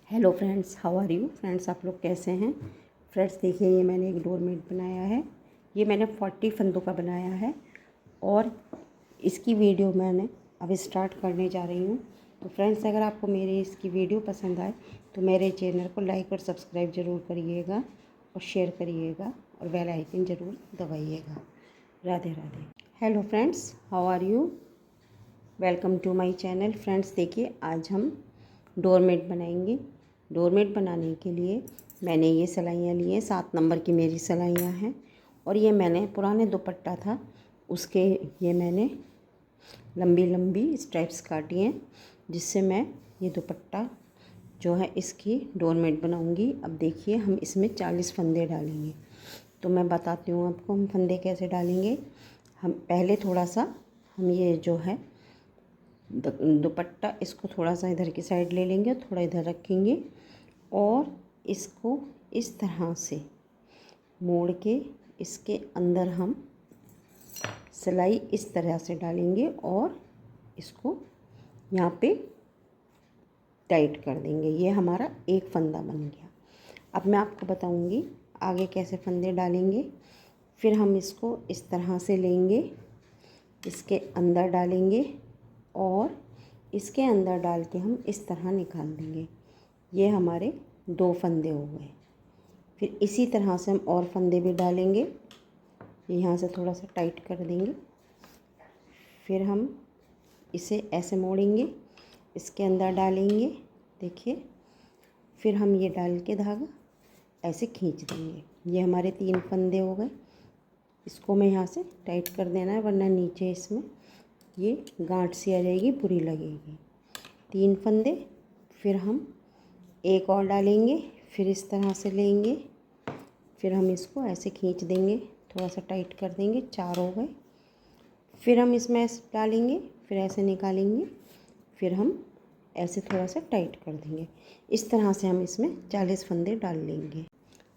Hello friends, how are you friends. आप लोग कैसे हैं फ्रेंड्स। देखिए, ये मैंने एक डोरमेट बनाया है। ये मैंने 40 फंदों का बनाया है और इसकी वीडियो मैंने अब स्टार्ट करने जा रही हूँ। तो फ्रेंड्स, अगर आपको मेरी इसकी वीडियो पसंद आए तो मेरे चैनल को लाइक और सब्सक्राइब ज़रूर करिएगा और शेयर करिएगा और बेल आइकन ज़रूर दबाइएगा। Radhe Radhe. Hello friends, how are you, welcome to my channel. Friends, देखिए आज हम डोरमेट बनाएंगे। डोरमेट बनाने के लिए मैंने ये सिलाइयाँ ली हैं, 7 नंबर की मेरी सिलाइयाँ हैं। और ये मैंने पुराने दुपट्टा था उसके ये मैंने लंबी लंबी स्ट्राइप्स काटी हैं, जिससे मैं ये दुपट्टा जो है इसकी डोरमेट बनाऊंगी। अब देखिए, हम इसमें 40 फंदे डालेंगे। तो मैं बताती हूँ आपको हम फंदे कैसे डालेंगे। हम पहले थोड़ा सा हम ये जो है दुपट्टा इसको थोड़ा सा इधर की साइड ले लेंगे, थोड़ा इधर रखेंगे और इसको इस तरह से मोड़ के इसके अंदर हम सिलाई इस तरह से डालेंगे और इसको यहाँ पे टाइट कर देंगे। ये हमारा एक फंदा बन गया। अब मैं आपको बताऊंगी आगे कैसे फंदे डालेंगे। फिर हम इसको इस तरह से लेंगे, इसके अंदर डालेंगे और इसके अंदर डाल के हम इस तरह निकाल देंगे। ये हमारे 2 फंदे हो गए। फिर इसी तरह से हम और फंदे भी डालेंगे। यहाँ से थोड़ा सा टाइट कर देंगे। फिर हम इसे ऐसे मोड़ेंगे, इसके अंदर डालेंगे, देखिए। फिर हम ये डाल के धागा ऐसे खींच देंगे। ये हमारे 3 फंदे हो गए। इसको मैं यहाँ से टाइट कर देना है, वरना नीचे इसमें ये गांठ सी आ जाएगी, बुरी लगेगी। 3 फंदे। फिर हम एक और डालेंगे, फिर इस तरह से लेंगे, फिर हम इसको ऐसे खींच देंगे, थोड़ा सा टाइट कर देंगे। 4 हो गए। फिर हम इसमें ऐसे डालेंगे, फिर ऐसे निकालेंगे, फिर हम ऐसे थोड़ा सा टाइट कर देंगे। इस तरह से हम इसमें 40 फंदे डाल लेंगे।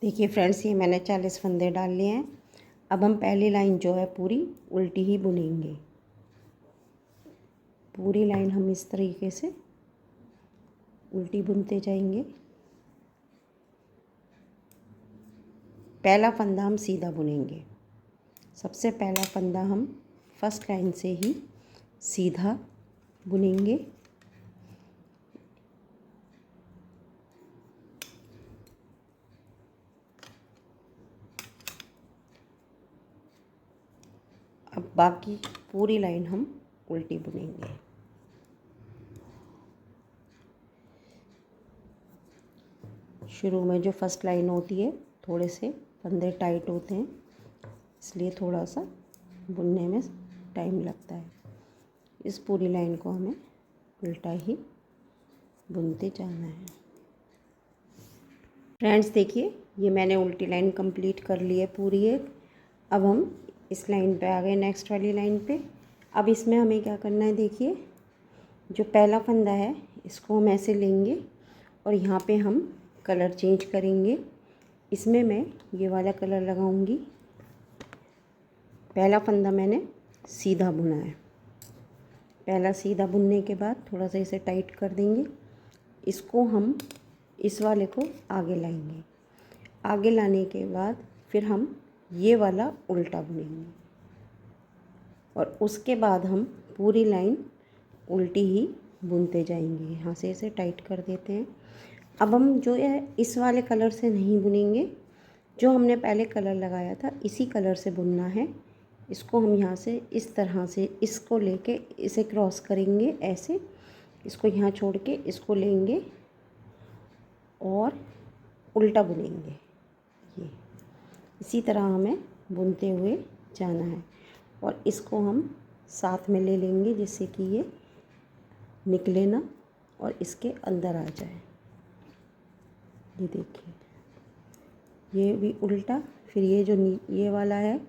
देखिए फ्रेंड्स, ये मैंने 40 फंदे डाल लिए हैं। अब हम पहली लाइन जो है पूरी उल्टी ही बुनेंगे। पूरी लाइन हम इस तरीके से उल्टी बुनते जाएंगे। पहला फंदा हम सीधा बुनेंगे। सबसे पहला फंदा हम फर्स्ट लाइन से ही सीधा बुनेंगे। अब बाकी पूरी लाइन हम उल्टी बुनेंगे। शुरू में जो फर्स्ट लाइन होती है थोड़े से फंदे टाइट होते हैं, इसलिए थोड़ा सा बुनने में टाइम लगता है। इस पूरी लाइन को हमें उल्टा ही बुनते जाना है। फ्रेंड्स, देखिए, ये मैंने उल्टी लाइन कंप्लीट कर ली है पूरी एक। अब हम इस लाइन पे आ गए, नेक्स्ट वाली लाइन पे। अब इसमें हमें क्या करना है, देखिए, जो पहला फंदा है इसको हम ऐसे लेंगे और यहाँ पे हम कलर चेंज करेंगे। इसमें मैं ये वाला कलर लगाऊंगी। पहला फंदा मैंने सीधा बुना है। पहला सीधा बुनने के बाद थोड़ा सा इसे टाइट कर देंगे। इसको हम इस वाले को आगे लाएंगे। आगे लाने के बाद फिर हम ये वाला उल्टा बुनेंगे और उसके बाद हम पूरी लाइन उल्टी ही बुनते जाएंगे। यहाँ से इसे टाइट कर देते हैं। अब हम जो है इस वाले कलर से नहीं बुनेंगे, जो हमने पहले कलर लगाया था इसी कलर से बुनना है। इसको हम यहाँ से इस तरह से इसको लेके इसे क्रॉस करेंगे ऐसे। इसको यहाँ छोड़ के इसको लेंगे और उल्टा बुनेंगे। ये इसी तरह हमें बुनते हुए जाना है और इसको हम साथ में ले लेंगे, जिससे कि ये निकले ना और इसके अंदर आ जाए। ये देखिए, ये भी उल्टा। फिर ये जो ये वाला है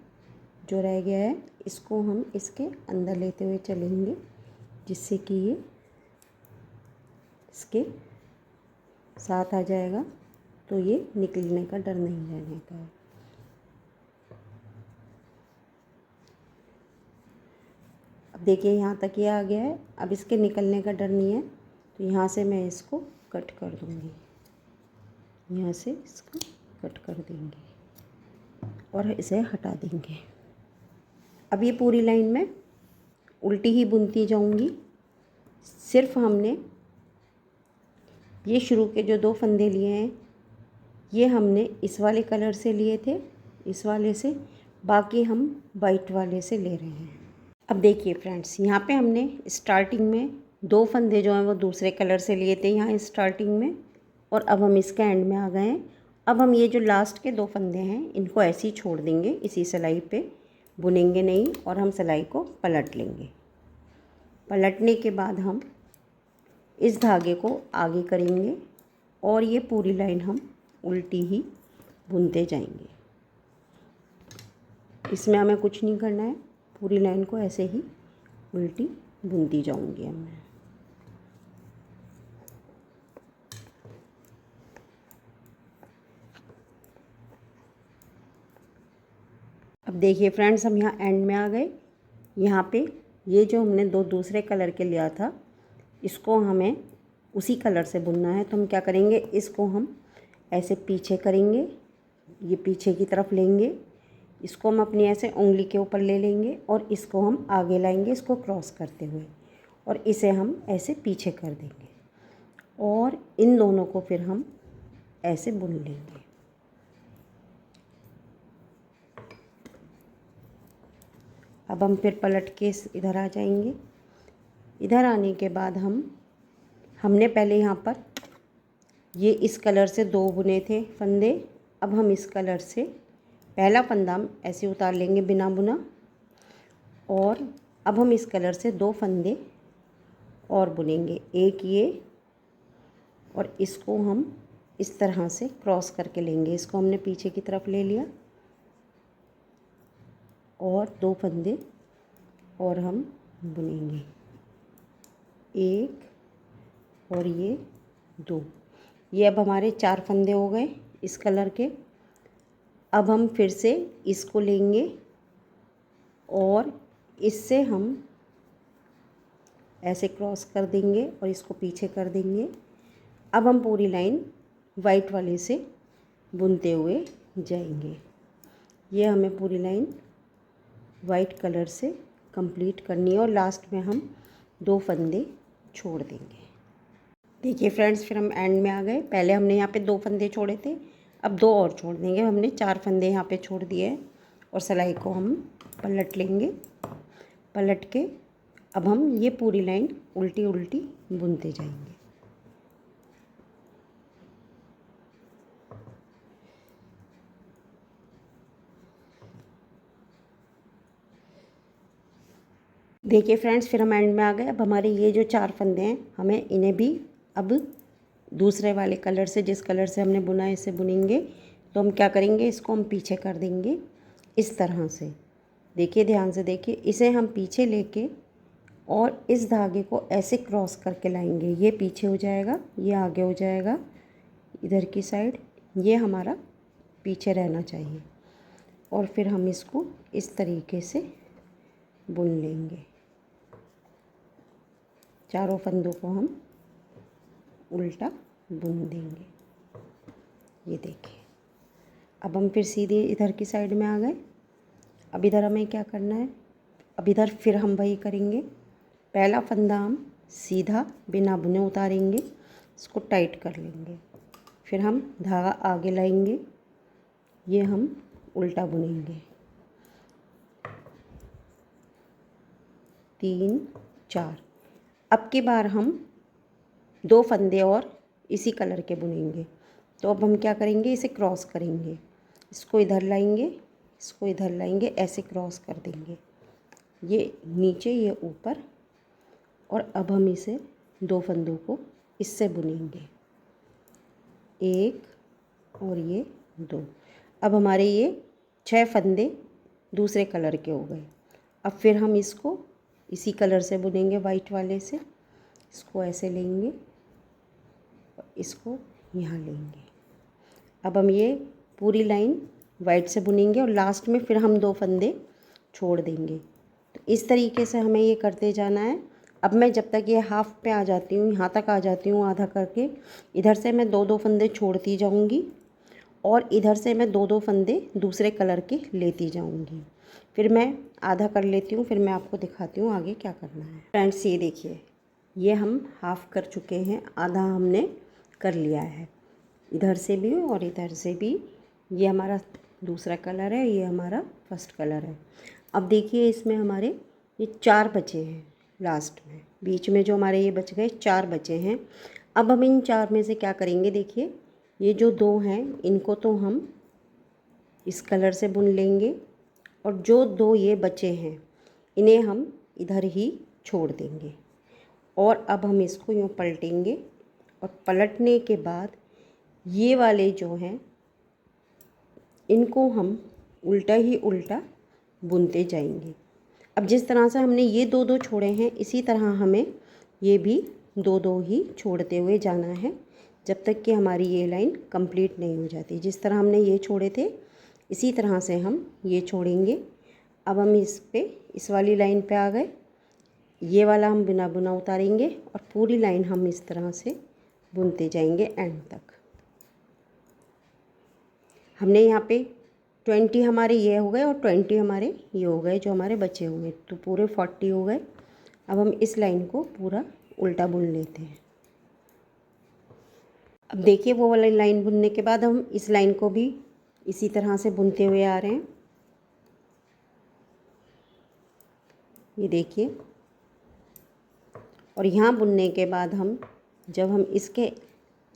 जो रह गया है, इसको हम इसके अंदर लेते हुए चलेंगे, जिससे कि ये इसके साथ आ जाएगा, तो ये निकलने का डर नहीं रहने का है। अब देखिए, यहाँ तक ये आ गया है। अब इसके निकलने का डर नहीं है, तो यहाँ से मैं इसको कट कर दूँगी। यहाँ से इसको कट कर देंगे और इसे हटा देंगे। अब ये पूरी लाइन में उल्टी ही बुनती जाऊंगी। सिर्फ हमने ये शुरू के जो 2 फंदे लिए हैं ये हमने इस वाले कलर से लिए थे, इस वाले से, बाकी हम वाइट वाले से ले रहे हैं। अब देखिए फ्रेंड्स, यहाँ पे हमने स्टार्टिंग में 2 फंदे जो हैं वो दूसरे कलर से लिए थे यहाँ स्टार्टिंग में, और अब हम इसके एंड में आ गए हैं। अब हम ये जो लास्ट के 2 फंदे हैं इनको ऐसे ही छोड़ देंगे, इसी सिलाई पे बुनेंगे नहीं, और हम सिलाई को पलट लेंगे। पलटने के बाद हम इस धागे को आगे करेंगे और ये पूरी लाइन हम उल्टी ही बुनते जाएंगे। इसमें हमें कुछ नहीं करना है, पूरी लाइन को ऐसे ही उल्टी बुनती जाऊंगी अब मैं। अब देखिए फ्रेंड्स, हम यहाँ एंड में आ गए। यहाँ पे ये जो हमने 2 दूसरे कलर के लिया था इसको हमें उसी कलर से बुनना है। तो हम क्या करेंगे, इसको हम ऐसे पीछे करेंगे, ये पीछे की तरफ लेंगे, इसको हम अपनी ऐसे उंगली के ऊपर ले लेंगे और इसको हम आगे लाएंगे, इसको क्रॉस करते हुए, और इसे हम ऐसे पीछे कर देंगे और इन दोनों को फिर हम ऐसे बुन लेंगे। अब हम फिर पलट के इधर आ जाएंगे। इधर आने के बाद हमने पहले यहाँ पर ये इस कलर से 2 बुने थे फंदे। अब हम इस कलर से पहला फंदा हम ऐसे उतार लेंगे बिना बुना, और अब हम इस कलर से 2 फंदे और बुनेंगे, एक ये, और इसको हम इस तरह से क्रॉस करके लेंगे। इसको हमने पीछे की तरफ ले लिया और 2 फंदे और हम बुनेंगे, एक और ये 2। ये अब हमारे 4 फंदे हो गए इस कलर के। अब हम फिर से इसको लेंगे और इससे हम ऐसे क्रॉस कर देंगे और इसको पीछे कर देंगे। अब हम पूरी लाइन वाइट वाले से बुनते हुए जाएंगे। ये हमें पूरी लाइन वाइट कलर से कंप्लीट करनी है और लास्ट में हम 2 फंदे छोड़ देंगे। देखिए फ्रेंड्स, फिर हम एंड में आ गए। पहले हमने यहाँ पे 2 फंदे छोड़े थे, अब 2 और छोड़ देंगे। हमने 4 फंदे यहाँ पे छोड़ दिए हैं और सिलाई को हम पलट लेंगे। पलट के अब हम ये पूरी लाइन उल्टी उल्टी बुनते जाएंगे। देखिए फ्रेंड्स, फिर हम एंड में आ गए। अब हमारे ये जो 4 फंदे हैं हमें इन्हें भी अब दूसरे वाले कलर से, जिस कलर से हमने बुना है इसे बुनेंगे। तो हम क्या करेंगे, इसको हम पीछे कर देंगे इस तरह से। देखिए ध्यान से देखिए, इसे हम पीछे लेके और इस धागे को ऐसे क्रॉस करके लाएंगे। ये पीछे हो जाएगा, ये आगे हो जाएगा इधर की साइड, ये हमारा पीछे रहना चाहिए, और फिर हम इसको इस तरीके से बुन लेंगे। चारों फंदों को हम उल्टा बुन देंगे। ये देखिए, अब हम फिर सीधे इधर की साइड में आ गए। अब इधर हमें क्या करना है, अब इधर फिर हम वही करेंगे। पहला फंदा हम सीधा बिना बुने उतारेंगे, इसको टाइट कर लेंगे, फिर हम धागा आगे लाएंगे, ये हम उल्टा बुनेंगे। 3 4। अब की बार हम 2 फंदे और इसी कलर के बुनेंगे। तो अब हम क्या करेंगे, इसे क्रॉस करेंगे, इसको इधर लाएंगे, इसको इधर लाएंगे, ऐसे क्रॉस कर देंगे, ये नीचे ये ऊपर, और अब हम इसे 2 फंदों को इससे बुनेंगे, 1 और ये 2। अब हमारे ये 6 फंदे दूसरे कलर के हो गए। अब फिर हम इसको इसी कलर से बुनेंगे, वाइट वाले से। इसको ऐसे लेंगे और इसको यहाँ लेंगे। अब हम ये पूरी लाइन वाइट से बुनेंगे और लास्ट में फिर हम 2 फंदे छोड़ देंगे। तो इस तरीके से हमें ये करते जाना है। अब मैं जब तक ये हाफ पे आ जाती हूँ, यहाँ तक आ जाती हूँ आधा करके, इधर से मैं 2-2 फंदे छोड़ती जाऊँगी और इधर से मैं 2-2 फंदे दूसरे कलर के लेती जाऊँगी। फिर मैं आधा कर लेती हूँ, फिर मैं आपको दिखाती हूँ आगे क्या करना है। फ्रेंड्स ये देखिए, ये हम हाफ कर चुके हैं, आधा हमने कर लिया है, इधर से भी और इधर से भी। ये हमारा दूसरा कलर है, ये हमारा फर्स्ट कलर है। अब देखिए इसमें हमारे ये 4 बचे हैं लास्ट में, बीच में जो हमारे ये बच गए 4 बचे हैं। अब हम इन 4 में से क्या करेंगे, देखिए ये जो 2 हैं इनको तो हम इस कलर से बुन लेंगे और जो 2 ये बचे हैं इन्हें हम इधर ही छोड़ देंगे। और अब हम इसको यूँ पलटेंगे और पलटने के बाद ये वाले जो हैं इनको हम उल्टा ही उल्टा बुनते जाएंगे। अब जिस तरह से हमने ये 2-2 छोड़े हैं, इसी तरह हमें ये भी 2-2 ही छोड़ते हुए जाना है जब तक कि हमारी ये लाइन कंप्लीट नहीं हो जाती। जिस तरह हमने ये छोड़े थे इसी तरह से हम ये छोड़ेंगे। अब हम इस वाली लाइन पे आ गए, ये वाला हम बिना बुना उतारेंगे और पूरी लाइन हम इस तरह से बुनते जाएंगे एंड तक। हमने यहाँ पे 20 हमारे ये हो गए और 20 हमारे ये हो गए जो हमारे बचे हुए, तो पूरे 40 हो गए। अब हम इस लाइन को पूरा उल्टा बुन लेते हैं। अब देखिए वो वाली लाइन बुनने के बाद हम इस लाइन को भी इसी तरह से बुनते हुए आ रहे हैं। ये देखिए, और यहाँ बुनने के बाद हम जब हम इसके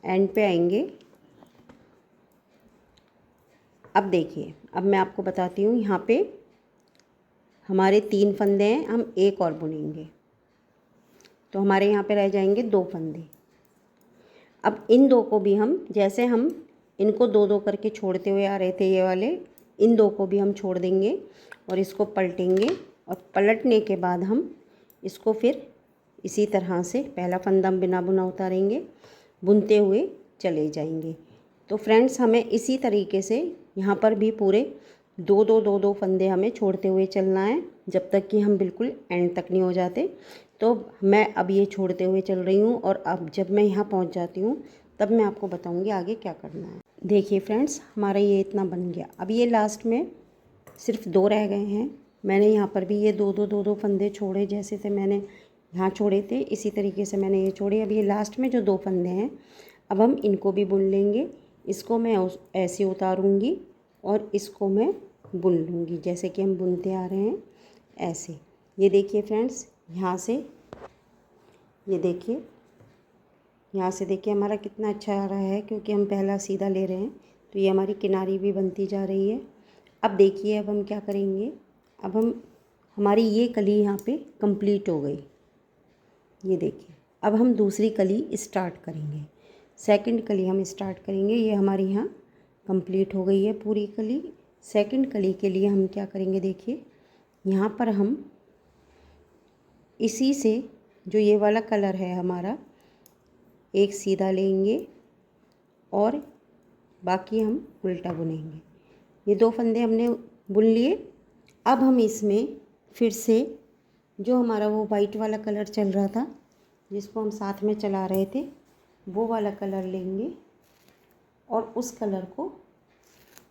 एंड पे आएंगे, अब देखिए अब मैं आपको बताती हूँ, यहाँ पे हमारे 3 फंदे हैं, हम एक और बुनेंगे तो हमारे यहाँ पे रह जाएंगे 2 फंदे। अब इन 2 को भी हम, जैसे हम इनको 2-2 करके छोड़ते हुए आ रहे थे ये वाले, इन 2 को भी हम छोड़ देंगे और इसको पलटेंगे और पलटने के बाद हम इसको फिर इसी तरह से पहला फंदा हम बिना बुना उतारेंगे, बुनते हुए चले जाएंगे। तो फ्रेंड्स हमें इसी तरीके से यहाँ पर भी पूरे 2-2 फंदे हमें छोड़ते हुए चलना है जब तक कि हम बिल्कुल एंड तक नहीं हो जाते। तो मैं अब ये छोड़ते हुए चल रही हूँ और अब जब मैं यहाँ पहुँच जाती हूँ तब मैं आपको बताऊँगी आगे क्या करना है। देखिए फ्रेंड्स हमारा ये इतना बन गया। अब ये लास्ट में सिर्फ 2 रह गए हैं। मैंने यहाँ पर भी ये 2-2 फंदे छोड़े, जैसे थे मैंने यहाँ छोड़े थे इसी तरीके से मैंने ये छोड़े। अब ये लास्ट में जो 2 फंदे हैं अब हम इनको भी बुन लेंगे। इसको मैं ऐसे उतारूँगी और इसको मैं बुन लूँगी जैसे कि हम बुनते आ रहे हैं ऐसे। ये देखिए फ्रेंड्स, यहाँ से ये देखिए, यहाँ से देखिए हमारा कितना अच्छा आ रहा है क्योंकि हम पहला सीधा ले रहे हैं। तो ये हमारी किनारी भी बनती जा रही है। अब देखिए अब हम क्या करेंगे, अब हमारी ये कली यहाँ पे कंप्लीट हो गई। ये देखिए अब हम दूसरी कली स्टार्ट करेंगे, सेकंड कली हम स्टार्ट करेंगे। ये हमारी यहाँ कंप्लीट हो गई है पूरी कली। सेकंड कली के लिए हम क्या करेंगे, देखिए यहाँ पर हम इसी से जो ये वाला कलर है हमारा, एक सीधा लेंगे और बाकी हम उल्टा बुनेंगे। ये 2 फंदे हमने बुन लिए। अब हम इसमें फिर से जो हमारा वो वाइट वाला कलर चल रहा था जिसको हम साथ में चला रहे थे, वो वाला कलर लेंगे और उस कलर को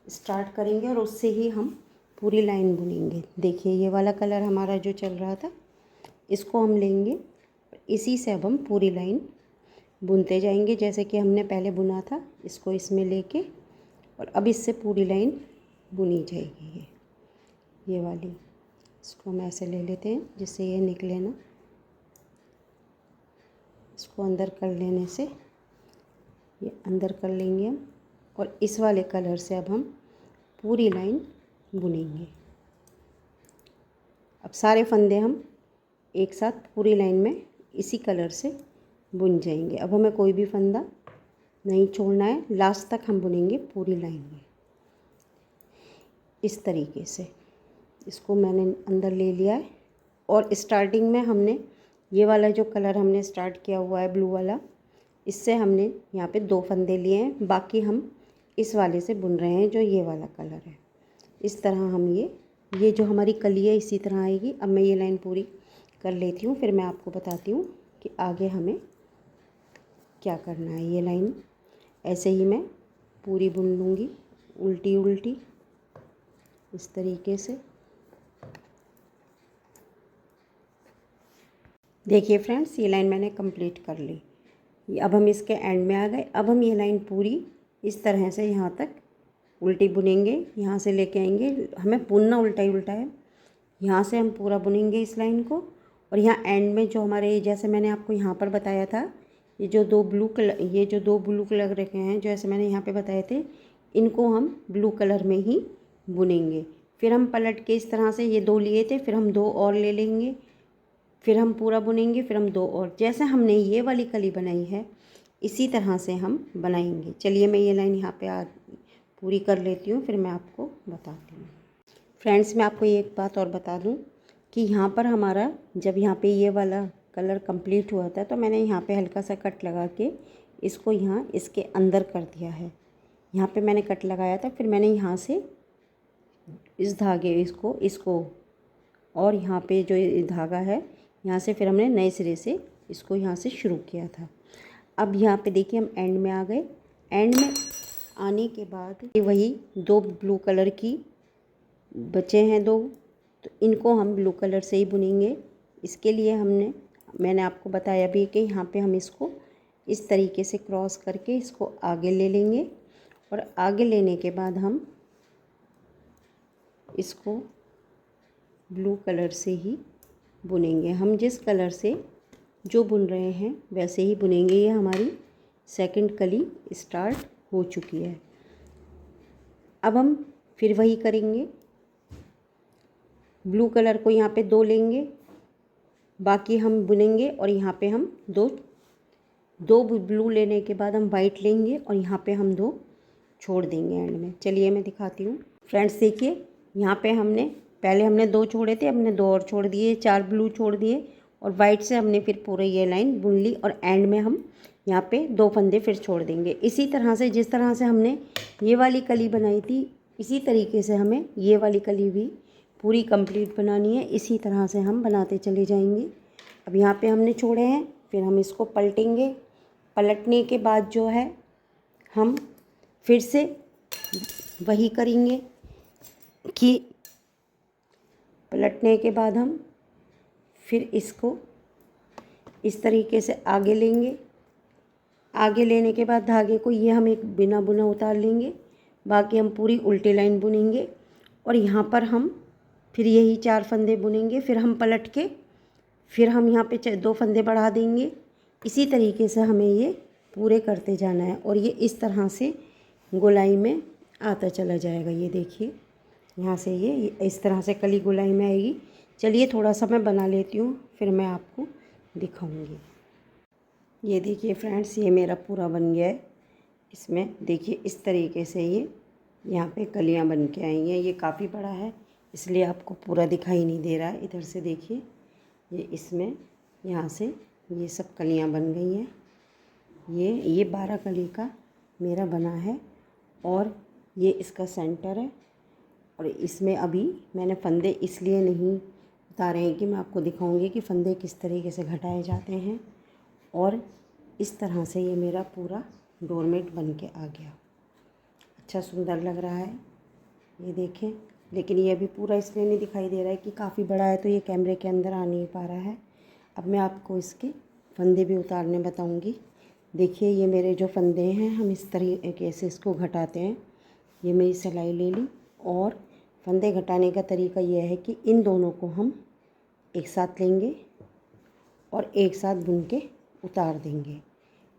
स्टार्ट करेंगे और उससे ही हम पूरी लाइन बुनेंगे। देखिए ये वाला कलर हमारा जो चल रहा था इसको हम लेंगे, इसी से अब हम पूरी लाइन बुनते जाएंगे जैसे कि हमने पहले बुना था। इसको इसमें लेके और अब इससे पूरी लाइन बुनी जाएगी। ये वाली इसको हम ऐसे ले लेते हैं जिससे ये निकले ना, इसको अंदर कर लेने से ये अंदर कर लेंगे हम और इस वाले कलर से अब हम पूरी लाइन बुनेंगे। अब सारे फंदे हम एक साथ पूरी लाइन में इसी कलर से बुन जाएंगे। अब हमें कोई भी फंदा नहीं छोड़ना है, लास्ट तक हम बुनेंगे पूरी लाइन में। इस तरीके से इसको मैंने अंदर ले लिया है और स्टार्टिंग में हमने ये वाला जो कलर हमने स्टार्ट किया हुआ है ब्लू वाला, इससे हमने यहाँ पे 2 फंदे लिए हैं, बाकी हम इस वाले से बुन रहे हैं जो ये वाला कलर है। इस तरह हम ये जो हमारी कली है इसी तरह आएगी। अब मैं ये लाइन पूरी कर लेती हूँ, फिर मैं आपको बताती हूँ कि आगे हमें क्या करना है। ये लाइन ऐसे ही मैं पूरी बुन लूँगी, उल्टी उल्टी इस तरीके से। देखिए फ्रेंड्स, ये लाइन मैंने कंप्लीट कर ली। अब हम इसके एंड में आ गए। अब हम ये लाइन पूरी इस तरह से यहाँ तक उल्टी बुनेंगे, यहाँ से लेके आएंगे। हमें बुनना उल्टा ही उल्टा है। यहाँ से हम पूरा बुनेंगे इस लाइन को, और यहाँ एंड में जो हमारे, जैसे मैंने आपको यहाँ पर बताया था, ये जो दो ब्लू कलर रखे हैं, जो ऐसे मैंने यहाँ पे बताए थे, इनको हम ब्लू कलर में ही बुनेंगे। फिर हम पलट के इस तरह से, ये 2 लिए थे, फिर हम 2 और ले लेंगे, फिर हम पूरा बुनेंगे, फिर हम 2 और। जैसे हमने ये वाली कली बनाई है इसी तरह से हम बनाएंगे। चलिए मैं ये लाइन यहाँ पे पूरी कर लेती हूँ, फिर मैं आपको बताती हूँ। फ्रेंड्स, मैं आपको एक बात और बता दूँ कि यहाँ पर हमारा जब यहाँ पे ये वाला कलर कंप्लीट हुआ था, तो मैंने यहाँ पे हल्का सा कट लगा के इसको यहाँ इसके अंदर कर दिया है। यहाँ पे मैंने कट लगाया था, फिर मैंने यहाँ से इस धागे इसको और यहाँ पे जो धागा है यहाँ से फिर हमने नए सिरे से इसको यहाँ से शुरू किया था। अब यहाँ पे देखिए हम एंड में आ गए। एंड में आने के बाद वही 2 ब्लू कलर की बचे हैं 2, तो इनको हम ब्लू कलर से ही बुनेंगे। इसके लिए मैंने आपको बताया भी कि यहाँ पे हम इसको इस तरीके से क्रॉस करके इसको आगे ले लेंगे, और आगे लेने के बाद हम इसको ब्लू कलर से ही बुनेंगे। हम जिस कलर से जो बुन रहे हैं वैसे ही बुनेंगे। ये हमारी सेकंड कली स्टार्ट हो चुकी है। अब हम फिर वही करेंगे। ब्लू कलर को यहाँ पे 2 लेंगे, बाकी हम बुनेंगे, और यहाँ पे हम दो ब्लू लेने के बाद हम वाइट लेंगे, और यहाँ पे हम 2 छोड़ देंगे एंड में। चलिए मैं दिखाती हूँ। फ्रेंड्स देखिए, यहाँ पे पहले हमने 2 छोड़े थे, हमने 2 और छोड़ दिए, 4 ब्लू छोड़ दिए, और वाइट से हमने फिर पूरे ये लाइन बुन ली, और एंड में हम यहाँ पे 2 फंदे फिर छोड़ देंगे। इसी तरह से जिस तरह से हमने ये वाली कली बनाई थी, इसी तरीके से हमें ये वाली कली भी पूरी कंप्लीट बनानी है। इसी तरह से हम बनाते चले जाएंगे। अब यहाँ पे हमने छोड़े हैं, फिर हम इसको पलटेंगे। पलटने के बाद जो है हम फिर से वही करेंगे कि पलटने के बाद हम फिर इसको इस तरीके से आगे लेंगे। आगे लेने के बाद धागे को ये हम एक बिना बुना उतार लेंगे, बाकी हम पूरी उल्टी लाइन बुनेंगे, और यहाँ पर हम फिर यही 4 फंदे बुनेंगे। फिर हम पलट के फिर हम यहाँ पे 2 फंदे बढ़ा देंगे। इसी तरीके से हमें ये पूरे करते जाना है, और ये इस तरह से गोलाई में आता चला जाएगा। ये देखिए, यहाँ से ये इस तरह से कली गोलाई में आएगी। चलिए थोड़ा सा मैं बना लेती हूँ, फिर मैं आपको दिखाऊंगी। ये देखिए फ्रेंड्स, ये मेरा पूरा बन गया है। इसमें देखिए इस तरीके से ये यहाँ पे कलियाँ बन के आई हैं। ये काफ़ी बड़ा है, इसलिए आपको पूरा दिखाई नहीं दे रहा है। इधर से देखिए, ये इसमें यहाँ से ये सब कलियाँ बन गई हैं। ये 12 कली का मेरा बना है, और ये इसका सेंटर है। और इसमें अभी मैंने फंदे इसलिए नहीं उतारे हैं कि मैं आपको दिखाऊंगी कि फंदे किस तरीके से घटाए जाते हैं। और इस तरह से ये मेरा पूरा डोरमेट बन के आ गया। अच्छा सुंदर लग रहा है, ये देखें। लेकिन ये अभी पूरा इसलिए नहीं दिखाई दे रहा है कि काफ़ी बड़ा है, तो ये कैमरे के अंदर आ नहीं पा रहा है। अब मैं आपको इसके फंदे भी उतारने बताऊंगी। देखिए, ये मेरे जो फंदे हैं, हम इस तरीके से इसको घटाते हैं। ये मेरी सिलाई ले ली, और फंदे घटाने का तरीका यह है कि इन दोनों को हम एक साथ लेंगे और एक साथ बुन के उतार देंगे।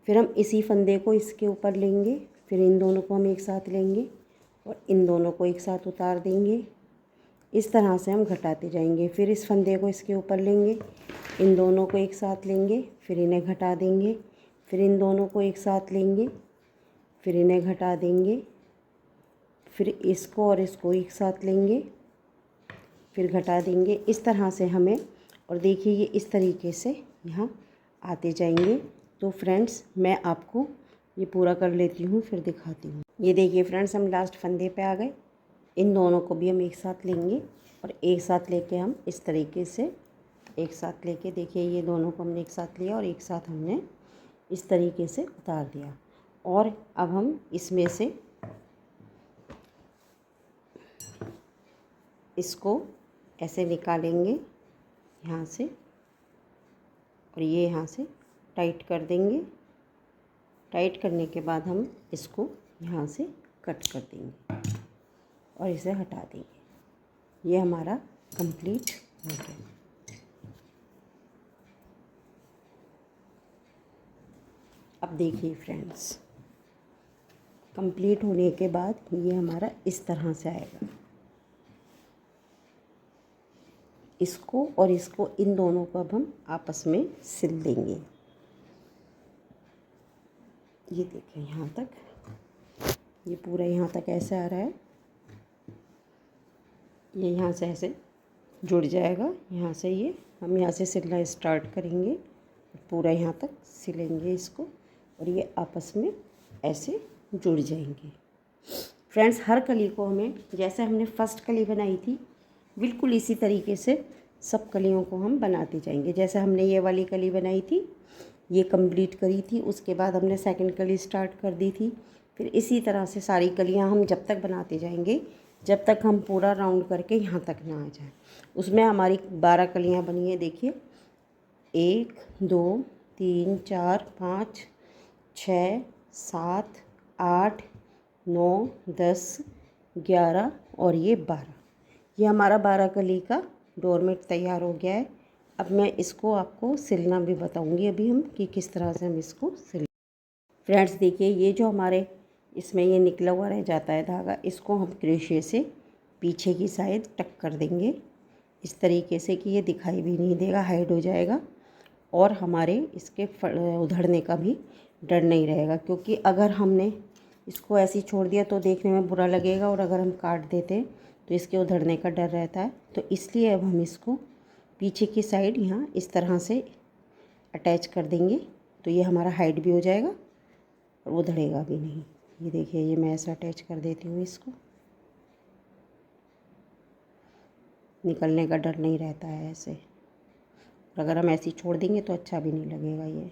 फिर हम इसी फंदे को इसके ऊपर लेंगे, फिर इन दोनों को हम एक साथ लेंगे और इन दोनों को एक साथ उतार देंगे। इस तरह से हम घटाते जाएंगे। फिर इस फंदे को इसके ऊपर लेंगे, इन दोनों को एक साथ लेंगे, फिर इन्हें घटा देंगे, फिर इन दोनों को एक साथ लेंगे, फिर इन्हें घटा देंगे, फिर इसको और इसको एक साथ लेंगे, फिर घटा देंगे। इस तरह से हमें, और देखिए ये इस तरीके से यहाँ आते जाएंगे। तो फ्रेंड्स, मैं आपको ये पूरा कर लेती हूँ, फिर दिखाती हूँ। ये देखिए फ्रेंड्स, हम लास्ट फंदे पे आ गए। इन दोनों को भी हम एक साथ लेंगे और एक साथ लेके हम इस तरीके से एक साथ लेके देखिए, ये दोनों को हमने एक साथ लिया और एक साथ हमने इस तरीके से उतार दिया। और अब हम इसमें से इसको ऐसे निकालेंगे यहाँ से, और ये यहाँ से टाइट कर देंगे। टाइट करने के बाद हम इसको यहाँ से कट कर देंगे और इसे हटा देंगे। ये हमारा कंप्लीट हो गया। अब देखिए फ्रेंड्स, कंप्लीट होने के बाद ये हमारा इस तरह से आएगा। इसको और इसको, इन दोनों को अब हम आपस में सिल देंगे। ये देखिए यहाँ तक, ये पूरा यहाँ तक ऐसे आ रहा है। ये यहाँ से ऐसे जुड़ जाएगा। यहाँ से ये हम यहाँ से सिलना स्टार्ट करेंगे, पूरा यहाँ तक सिलेंगे इसको, और ये आपस में ऐसे जुड़ जाएंगे। फ्रेंड्स, हर कली को हमें, जैसे हमने फर्स्ट कली बनाई थी, बिल्कुल इसी तरीके से सब कलियों को हम बनाते जाएंगे। जैसे हमने ये वाली कली बनाई थी, ये कंप्लीट करी थी, उसके बाद हमने सेकंड कली स्टार्ट कर दी थी। फिर इसी तरह से सारी कलियां हम जब तक बनाते जाएंगे, जब तक हम पूरा राउंड करके यहाँ तक ना आ जाए। उसमें हमारी 12 कलियां बनी है। देखिए, 1 2 3 4 5 6 7 8 9 10 11 और ये 12। ये हमारा 12 कली का डोरमेट तैयार हो गया है। अब मैं इसको आपको सिलना भी बताऊंगी अभी हम, कि किस तरह से हम इसको सिल। फ्रेंड्स देखिए, ये जो हमारे इसमें ये निकला हुआ रह जाता है धागा, इसको हम क्रोशे से पीछे की साइड टक कर देंगे इस तरीके से कि ये दिखाई भी नहीं देगा, हाइड हो जाएगा। और हमारे इसके उधड़ने का भी डर नहीं रहेगा, क्योंकि अगर हमने इसको ऐसे ही छोड़ दिया तो देखने में बुरा लगेगा, और अगर हम काट देते तो इसके उधड़ने का डर रहता है। तो इसलिए अब हम इसको पीछे की साइड यहाँ इस तरह से अटैच कर देंगे, तो ये हमारा हाइड भी हो जाएगा और उधड़ेगा भी नहीं। ये देखिए, ये मैं ऐसा अटैच कर देती हूँ, इसको निकलने का डर नहीं रहता है ऐसे। और अगर हम ऐसे ही छोड़ देंगे तो अच्छा भी नहीं लगेगा। ये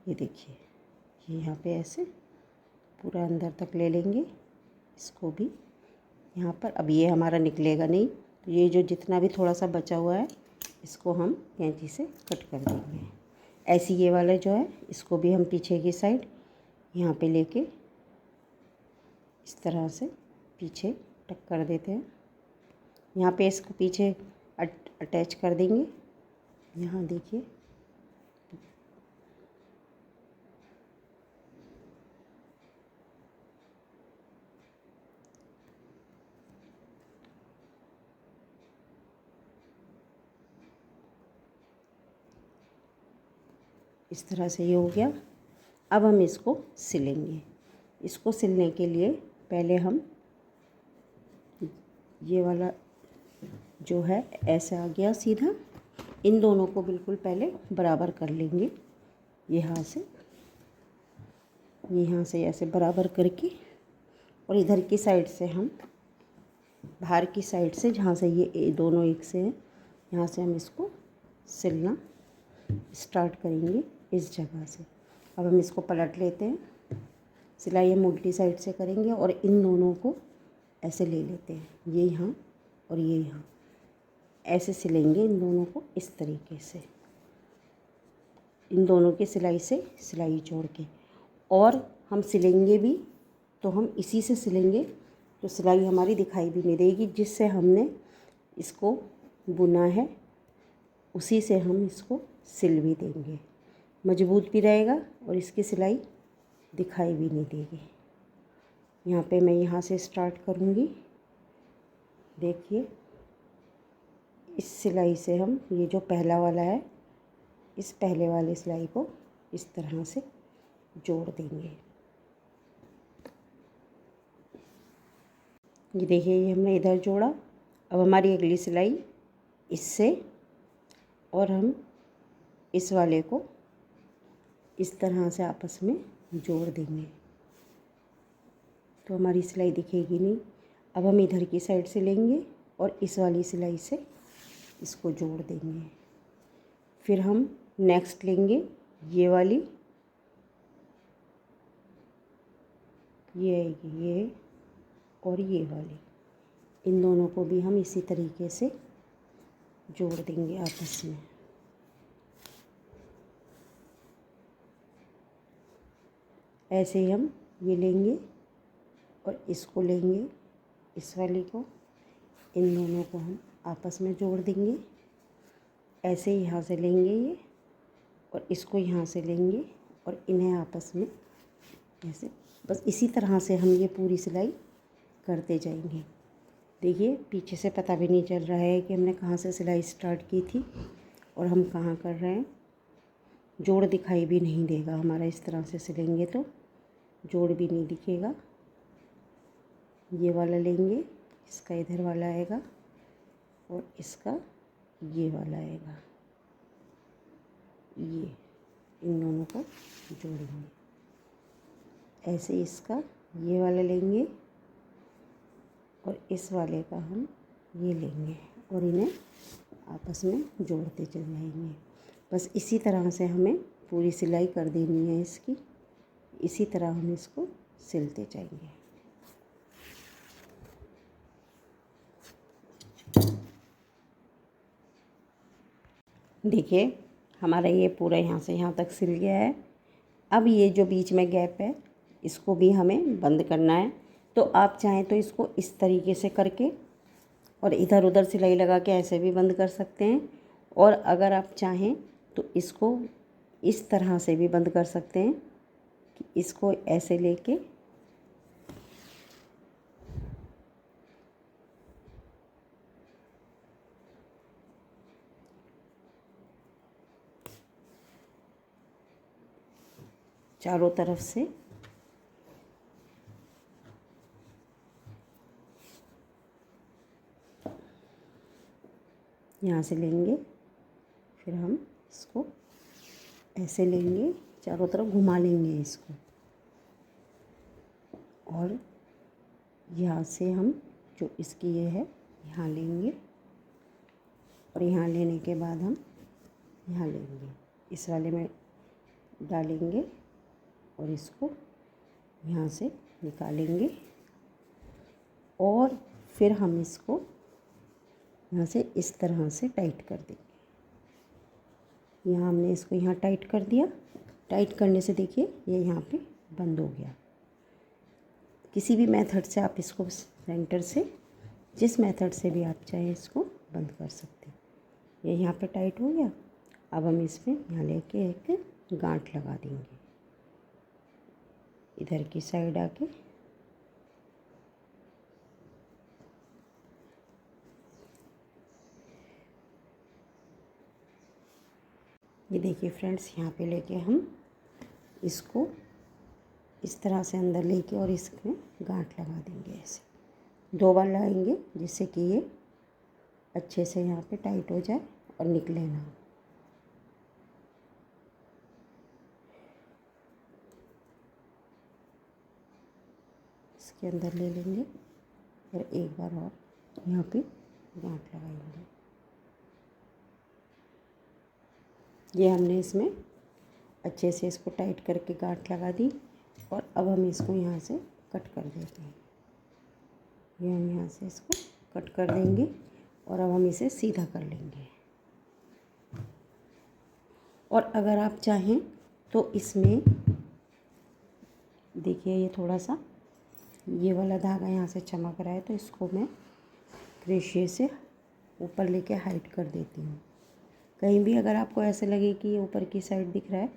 देखिए, ये यहाँ पे ऐसे पूरा अंदर तक ले लेंगे इसको भी यहाँ पर। अब ये हमारा निकलेगा नहीं, तो ये जो जितना भी थोड़ा सा बचा हुआ है, इसको हम कैंची से कट कर देंगे। ऐसे ये वाला जो है, इसको भी हम पीछे की साइड यहाँ पे लेके इस तरह से पीछे टक कर देते हैं। यहाँ पे इसको पीछे अटैच कर देंगे। यहाँ देखिए, इस तरह से ये हो गया। अब हम इसको सिलेंगे। इसको सिलने के लिए पहले हम ये वाला जो है ऐसे आ गया सीधा, इन दोनों को बिल्कुल पहले बराबर कर लेंगे। ये यहाँ से ऐसे बराबर करके, और इधर की साइड से हम, बाहर की साइड से, जहाँ से ये दोनों एक से हैं, यहाँ से हम इसको सिलना स्टार्ट करेंगे इस जगह से। अब हम इसको पलट लेते हैं। सिलाई हम उल्टी साइड से करेंगे और इन दोनों को ऐसे ले लेते हैं, ये यहाँ और ये यहाँ, ऐसे सिलेंगे इन दोनों को इस तरीके से, इन दोनों की सिलाई से सिलाई जोड़ के। और हम सिलेंगे भी तो हम इसी से सिलेंगे, तो सिलाई हमारी दिखाई भी नहीं देगी। जिससे हमने इसको बुना है उसी से हम इसको सिल भी देंगे, मजबूत भी रहेगा और इसकी सिलाई दिखाई भी नहीं देगी। यहाँ पे मैं यहाँ से स्टार्ट करूँगी। देखिए, इस सिलाई से हम, ये जो पहला वाला है, इस पहले वाले सिलाई को इस तरह से जोड़ देंगे। ये देखिए, ये हमने इधर जोड़ा। अब हमारी अगली सिलाई इससे, और हम इस वाले को इस तरह से आपस में जोड़ देंगे, तो हमारी सिलाई दिखेगी नहीं। अब हम इधर की साइड से लेंगे और इस वाली सिलाई से इसको जोड़ देंगे। फिर हम नेक्स्ट लेंगे ये वाली, ये आएगी ये और ये वाली, इन दोनों को भी हम इसी तरीके से जोड़ देंगे आपस में। ऐसे ही हम ये लेंगे और इसको लेंगे, इस वाली को, इन दोनों को हम आपस में जोड़ देंगे। ऐसे यहाँ से लेंगे ये और इसको यहाँ से लेंगे और इन्हें आपस में ऐसे, बस इसी तरह से हम ये पूरी सिलाई करते जाएंगे। देखिए पीछे से पता भी नहीं चल रहा है कि हमने कहाँ से सिलाई स्टार्ट की थी और हम कहाँ कर रहे हैं। जोड़ दिखाई भी नहीं देगा हमारा, इस तरह से सिलेंगे तो जोड़ भी नहीं दिखेगा। ये वाला लेंगे, इसका इधर वाला आएगा और इसका ये वाला आएगा, ये इन दोनों को जोड़ेंगे। ऐसे इसका ये वाला लेंगे और इस वाले का हम ये लेंगे और इन्हें आपस में जोड़ते चल जाएंगे। बस इसी तरह से हमें पूरी सिलाई कर देनी है इसकी, इसी तरह हम इसको सिलते जाएंगे। देखिए हमारा ये पूरा यहाँ से यहाँ तक सिल गया है। अब ये जो बीच में गैप है इसको भी हमें बंद करना है। तो आप चाहें तो इसको इस तरीके से करके और इधर उधर सिलाई लगा के ऐसे भी बंद कर सकते हैं, और अगर आप चाहें तो इसको इस तरह से भी बंद कर सकते हैं कि इसको ऐसे लेके चारों तरफ से यहाँ से लेंगे, फिर हम इसको ऐसे लेंगे, चारों तरफ घुमा लेंगे इसको, और यहाँ से हम जो इसकी ये है यहाँ लेंगे और यहाँ लेने के बाद हम यहाँ लेंगे, इस वाले में डालेंगे और इसको यहाँ से निकालेंगे और फिर हम इसको यहाँ से इस तरह से टाइट कर देंगे। यहाँ हमने इसको यहाँ टाइट कर दिया। टाइट करने से देखिए ये यहाँ पे बंद हो गया। किसी भी मेथड से आप इसको सेंटर से, जिस मेथड से भी आप चाहें इसको बंद कर सकते हैं। ये यहाँ पे टाइट हो गया। अब हम इसमें यहाँ लेके एक गांठ लगा देंगे इधर की साइड आके। ये देखिए फ्रेंड्स, यहाँ पे लेके हम इसको इस तरह से अंदर लेके और इसमें गांठ लगा देंगे। ऐसे 2 बार लगाएंगे जिससे कि ये अच्छे से यहाँ पे टाइट हो जाए और निकले ना। इसके अंदर ले लेंगे और एक बार और यहाँ पे गांठ लगाएंगे। ये हमने इसमें अच्छे से इसको टाइट करके गांठ लगा दी और अब हम इसको यहाँ से कट कर देते हैं। ये हम यहाँ से इसको कट कर देंगे और अब हम इसे सीधा कर लेंगे। और अगर आप चाहें तो इसमें देखिए ये थोड़ा सा ये वाला धागा यहाँ से चमक रहा है, तो इसको मैं क्रोशे से ऊपर लेके हाइड कर देती हूँ। कहीं भी अगर आपको ऐसे लगे कि ये ऊपर की साइड दिख रहा है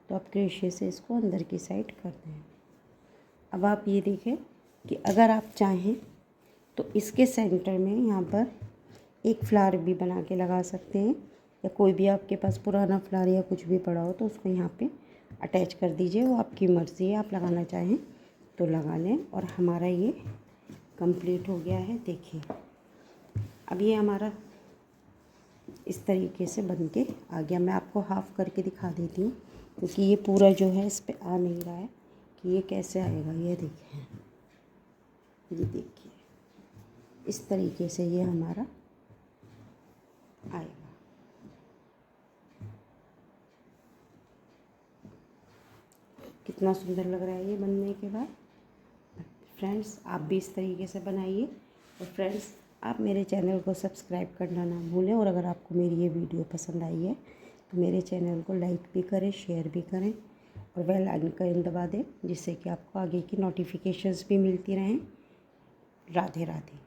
तो आप क्रोशे से इसको अंदर की साइड कर दें। अब आप ये देखें कि अगर आप चाहें तो इसके सेंटर में यहाँ पर एक फ्लावर भी बना के लगा सकते हैं, या कोई भी आपके पास पुराना फ्लावर या कुछ भी पड़ा हो तो उसको यहाँ पे अटैच कर दीजिए। वो आपकी मर्ज़ी है, आप लगाना चाहें तो लगा लें। और हमारा ये कंप्लीट हो गया है। देखिए अब ये हमारा इस तरीके से बन के आ गया। मैं आपको हाफ़ करके दिखा देती हूँ क्योंकि ये पूरा जो है इस पे आ नहीं रहा है कि ये कैसे आएगा। ये देखिए, ये देखिए इस तरीके से ये हमारा आएगा। कितना सुंदर लग रहा है ये बनने के बाद। फ्रेंड्स आप भी इस तरीके से बनाइए। और फ्रेंड्स आप मेरे चैनल को सब्सक्राइब करना ना भूलें। और अगर आपको मेरी ये वीडियो पसंद आई है तो मेरे चैनल को लाइक भी करें, शेयर भी करें और बेल आइकन दबा दें, जिससे कि आपको आगे की नोटिफिकेशंस भी मिलती रहें। राधे राधे।